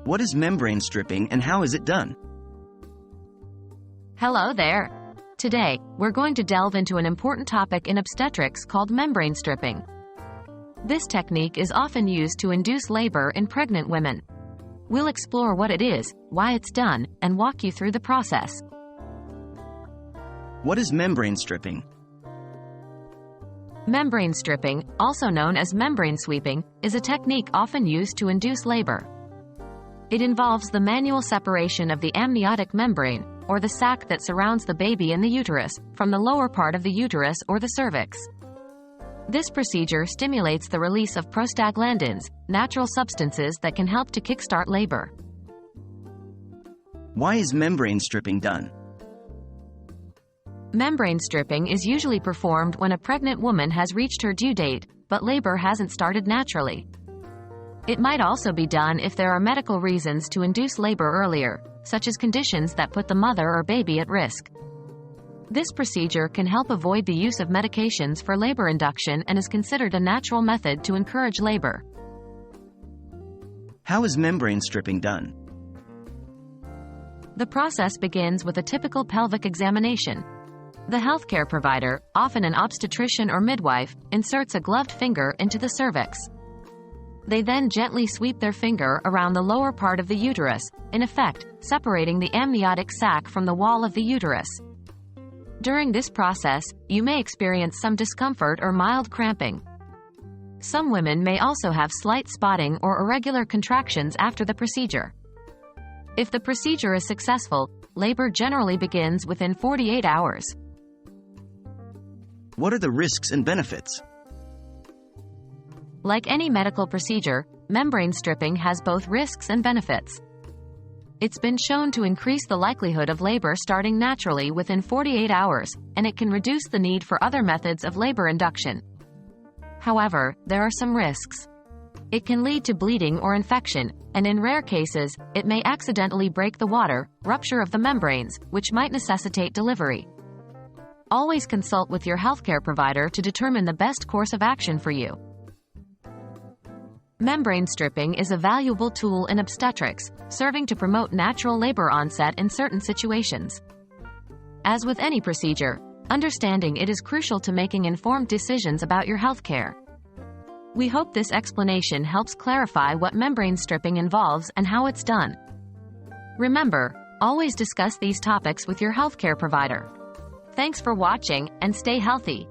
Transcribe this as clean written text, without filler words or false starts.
What is membrane stripping and how is it done? Hello there. Today, we're going to delve into an important topic in obstetrics called membrane stripping. This technique is often used to induce labor in pregnant women. We'll explore what it is, why it's done, and walk you through the process. What is membrane stripping? Membrane stripping, also known as membrane sweeping, is a technique often used to induce labor. It involves the manual separation of the amniotic membrane, or the sac that surrounds the baby in the uterus, from the lower part of the uterus or the cervix. This procedure stimulates the release of prostaglandins, natural substances that can help to kickstart labor. Why is membrane stripping done? Membrane stripping is usually performed when a pregnant woman has reached her due date, but labor hasn't started naturally. It might also be done if there are medical reasons to induce labor earlier, such as conditions that put the mother or baby at risk. This procedure can help avoid the use of medications for labor induction and is considered a natural method to encourage labor. How is membrane stripping done? The process begins with a typical pelvic examination. The healthcare provider, often an obstetrician or midwife, inserts a gloved finger into the cervix. They then gently sweep their finger around the lower part of the uterus, in effect, separating the amniotic sac from the wall of the uterus. During this process, you may experience some discomfort or mild cramping. Some women may also have slight spotting or irregular contractions after the procedure. If the procedure is successful, labor generally begins within 48 hours. What are the risks and benefits? Like any medical procedure, membrane stripping has both risks and benefits. It's been shown to increase the likelihood of labor starting naturally within 48 hours, and it can reduce the need for other methods of labor induction. However, there are some risks. It can lead to bleeding or infection, and in rare cases, it may accidentally break the water, rupture of the membranes, which might necessitate delivery. Always consult with your healthcare provider to determine the best course of action for you. Membrane stripping is a valuable tool in obstetrics, serving to promote natural labor onset in certain situations. As with any procedure, understanding it is crucial to making informed decisions about your healthcare. We hope this explanation helps clarify what membrane stripping involves and how it's done. Remember, always discuss these topics with your healthcare provider. Thanks for watching, and stay healthy.